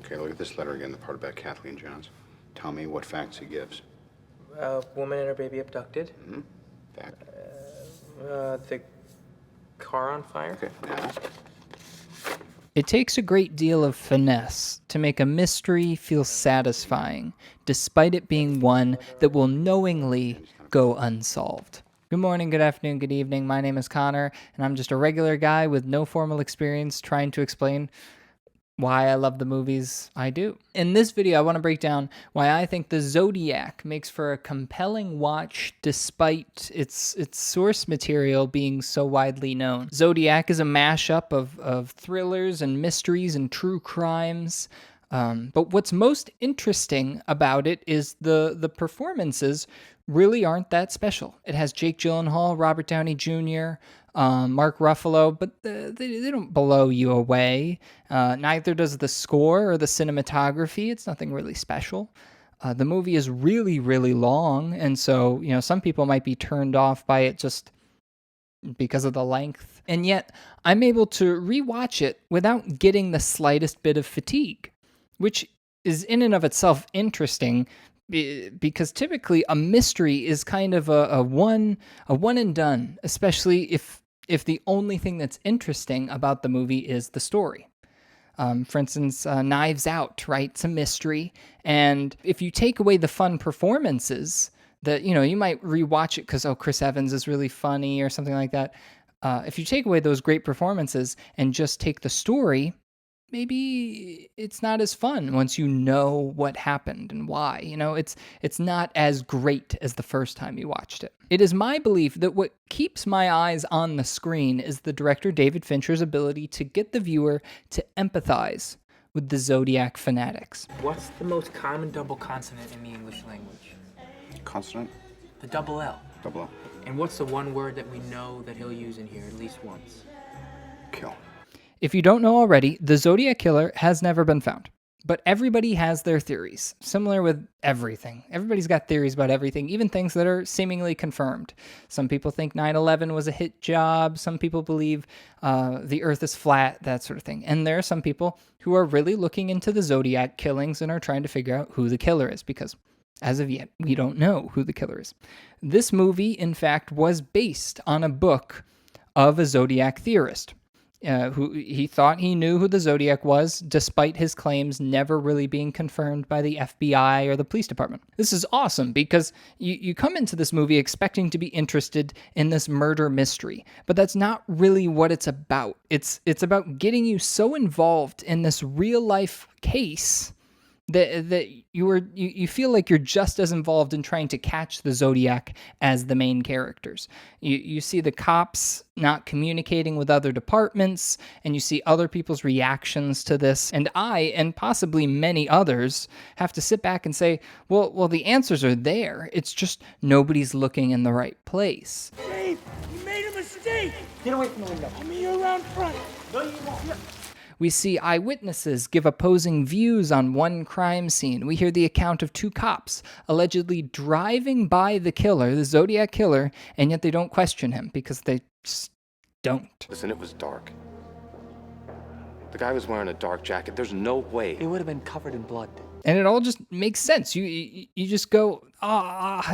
Okay, look at this letter again, the part about Kathleen Jones. Tell me what facts he gives. A woman and her baby abducted. Mm-hmm. Fact. The car on fire. Okay, now. It takes a great deal of finesse to make a mystery feel satisfying, despite it being one that will knowingly go unsolved. Good morning, good afternoon, good evening. My name is Connor, and I'm just a regular guy with no formal experience trying to explain why I love the movies I do. In this video, I want to break down why I think the Zodiac makes for a compelling watch despite its source material being so widely known. Zodiac is a mashup of thrillers and mysteries and true crimes. But what's most interesting about it is the performances really aren't that special. It has Jake Gyllenhaal, Robert Downey Jr., Mark Ruffalo, but they don't blow you away. Neither does the score or the cinematography. It's nothing really special. The movie is really, really long, and so, some people might be turned off by it just because of the length. And yet, I'm able to rewatch it without getting the slightest bit of fatigue, which is in and of itself interesting, because typically a mystery is kind of a one and done, especially if the only thing that's interesting about the movie is the story. For instance, Knives Out, right? It's a mystery, and if you take away the fun performances, that you might rewatch it because Chris Evans is really funny or something like that. If you take away those great performances and just take the story, maybe it's not as fun once you know what happened and why. It's not as great as the first time you watched it. It is my belief that what keeps my eyes on the screen is the director David Fincher's ability to get the viewer to empathize with the Zodiac fanatics. What's the most common double consonant in the English language? Consonant? The double L. Double L. And what's the one word that we know that he'll use in here at least once? Kill. If you don't know already, the Zodiac Killer has never been found. But everybody has their theories, similar with everything. Everybody's got theories about everything, even things that are seemingly confirmed. Some people think 9/11 was a hit job. Some people believe the earth is flat, that sort of thing. And there are some people who are really looking into the Zodiac killings and are trying to figure out who the killer is, because as of yet, we don't know who the killer is. This movie, in fact, was based on a book of a Zodiac theorist. Who he thought he knew who the Zodiac was, despite his claims never really being confirmed by the FBI or the police department. This is awesome because you come into this movie expecting to be interested in this murder mystery, but that's not really what it's about. It's about getting you so involved in this real life case that you feel like you're just as involved in trying to catch the Zodiac as the main characters. You see the cops not communicating with other departments, and you see other people's reactions to this. And I, and possibly many others, have to sit back and say, well, the answers are there. It's just nobody's looking in the right place. Dave, you made a mistake! Get away from the window. I'm here around front. No, you won't. We see eyewitnesses give opposing views on one crime scene. We hear the account of two cops allegedly driving by the killer, the Zodiac Killer, and yet they don't question him because they just don't. Listen, it was dark. The guy was wearing a dark jacket. There's no way. It would have been covered in blood. And it all just makes sense. You just go,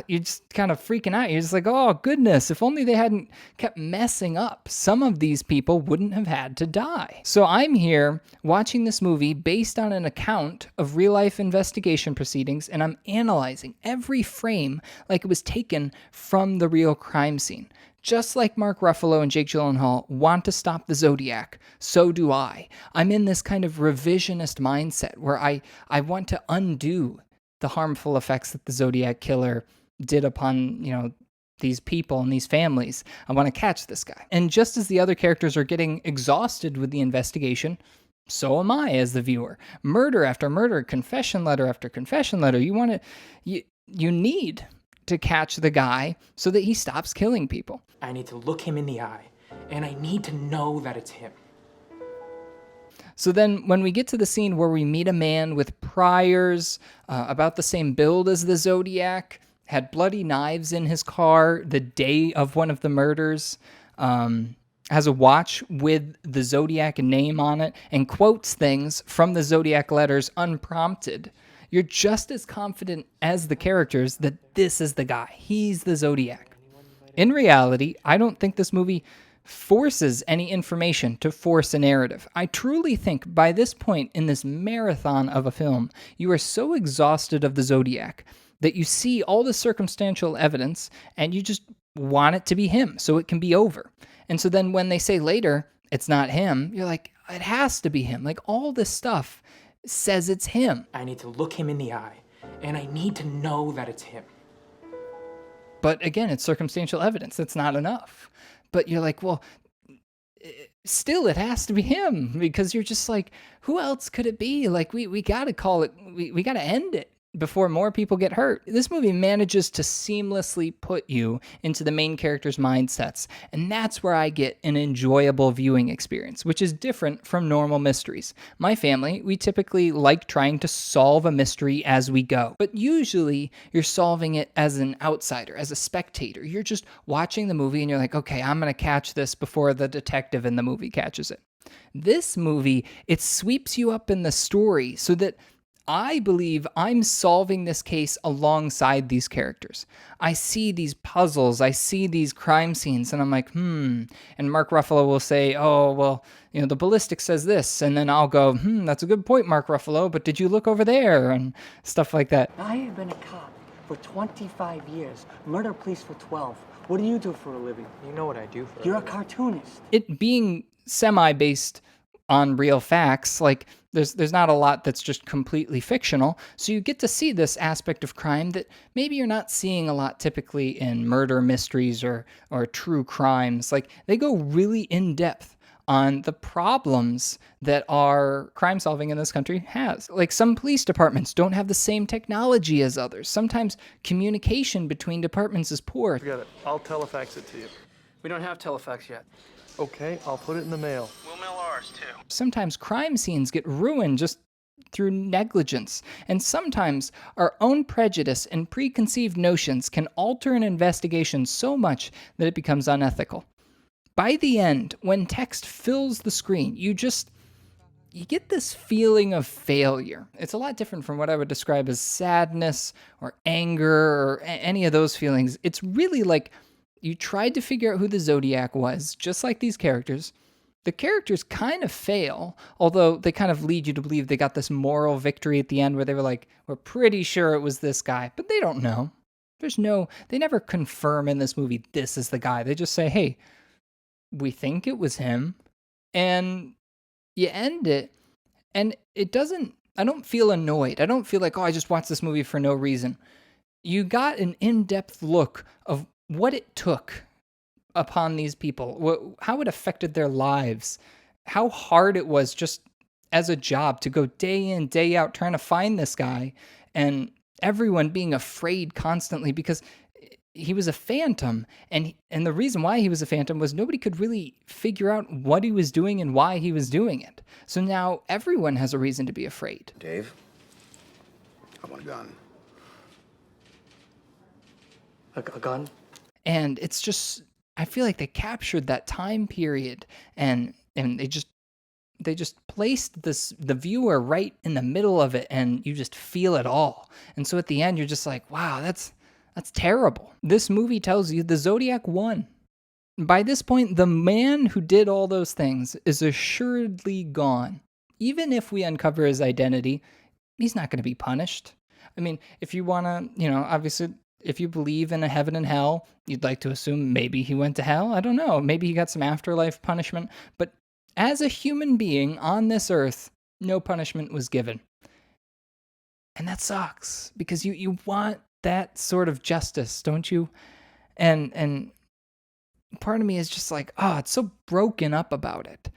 you're just kind of freaking out. You're just like, oh, goodness, if only they hadn't kept messing up, some of these people wouldn't have had to die. So I'm here watching this movie based on an account of real-life investigation proceedings, and I'm analyzing every frame like it was taken from the real crime scene. Just like Mark Ruffalo and Jake Gyllenhaal want to stop the Zodiac, so do I. I'm in this kind of revisionist mindset where I want to undo the harmful effects that the Zodiac Killer did upon, these people and these families. I want to catch this guy. And just as the other characters are getting exhausted with the investigation, so am I as the viewer. Murder after murder, confession letter after confession letter. You need to catch the guy so that he stops killing people. I need to look him in the eye, and I need to know that it's him. So then when we get to the scene where we meet a man with priors, about the same build as the Zodiac, had bloody knives in his car the day of one of the murders, has a watch with the Zodiac name on it and quotes things from the Zodiac letters unprompted, you're just as confident as the characters that this is the guy. He's the Zodiac. In reality, I don't think this movie forces any information to force a narrative. I truly think by this point in this marathon of a film, you are so exhausted of the Zodiac that you see all the circumstantial evidence and you just want it to be him so it can be over. And so then when they say later, it's not him, you're like, it has to be him. Like all this stuff says it's him. I need to look him in the eye, and I need to know that it's him. But again, it's circumstantial evidence. That's not enough. But you're like, well, still it has to be him, because you're just like, who else could it be? Like, we got to call it, we got to end it before more people get hurt. This movie manages to seamlessly put you into the main character's mindsets, and that's where I get an enjoyable viewing experience, which is different from normal mysteries. My family, we typically like trying to solve a mystery as we go, but usually you're solving it as an outsider, as a spectator. You're just watching the movie and you're like, okay, I'm going to catch this before the detective in the movie catches it. This movie, it sweeps you up in the story so that I believe I'm solving this case alongside these characters. I see these puzzles, I see these crime scenes, and I'm like, And Mark Ruffalo will say, oh, well, the ballistic says this. And then I'll go, that's a good point, Mark Ruffalo, but did you look over there? And stuff like that. I have been a cop for 25 years, murder police for 12. What do you do for a living? You know what I do for You're a cartoonist. It being semi-based on real facts, like there's not a lot that's just completely fictional, so you get to see this aspect of crime that maybe you're not seeing a lot typically in murder mysteries or true crimes. Like they go really in depth on the problems that our crime solving in this country has. Like some police departments don't have the same technology as others. Sometimes communication between departments is poor. Forget it. I'll telefax it to you. We don't have telefax yet. Okay, I'll put it in the mail. We'll mail ours, too. Sometimes crime scenes get ruined just through negligence, and sometimes our own prejudice and preconceived notions can alter an investigation so much that it becomes unethical. By the end, when text fills the screen, you get this feeling of failure. It's a lot different from what I would describe as sadness or anger or any of those feelings. It's really like you tried to figure out who the Zodiac was, just like these characters. The characters kind of fail, although they kind of lead you to believe they got this moral victory at the end where they were like, we're pretty sure it was this guy, but they don't know. They never confirm in this movie, this is the guy. They just say, hey, we think it was him. And you end it, and I don't feel annoyed. I don't feel like, I just watched this movie for no reason. You got an in-depth look of what it took upon these people, how it affected their lives, how hard it was just as a job to go day in, day out trying to find this guy, and everyone being afraid constantly because he was a phantom. And the reason why he was a phantom was nobody could really figure out what he was doing and why he was doing it. So now everyone has a reason to be afraid. Dave, I want a gun. A gun? And it's just, I feel like they captured that time period and they just placed the viewer right in the middle of it, and you just feel it all. And so at the end, you're just like, wow, that's terrible. This movie tells you the Zodiac won. By this point, the man who did all those things is assuredly gone. Even if we uncover his identity, he's not going to be punished. I mean, if you want to, obviously, if you believe in a heaven and hell, you'd like to assume maybe he went to hell. I don't know. Maybe he got some afterlife punishment. But as a human being on this earth, no punishment was given. And that sucks, because you want that sort of justice, don't you? And part of me is just like, it's so broken up about it.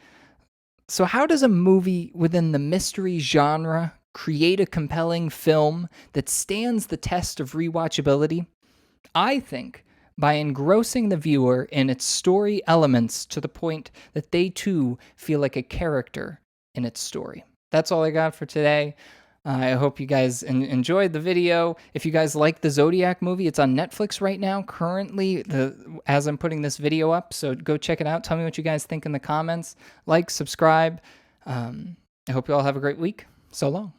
So how does a movie within the mystery genre create a compelling film that stands the test of rewatchability? I think by engrossing the viewer in its story elements to the point that they too feel like a character in its story. That's all I got for today. I hope you guys enjoyed the video. If you guys like the Zodiac movie, it's on Netflix right now, currently, as I'm putting this video up. So go check it out. Tell me what you guys think in the comments. Like, subscribe. I hope you all have a great week. So long.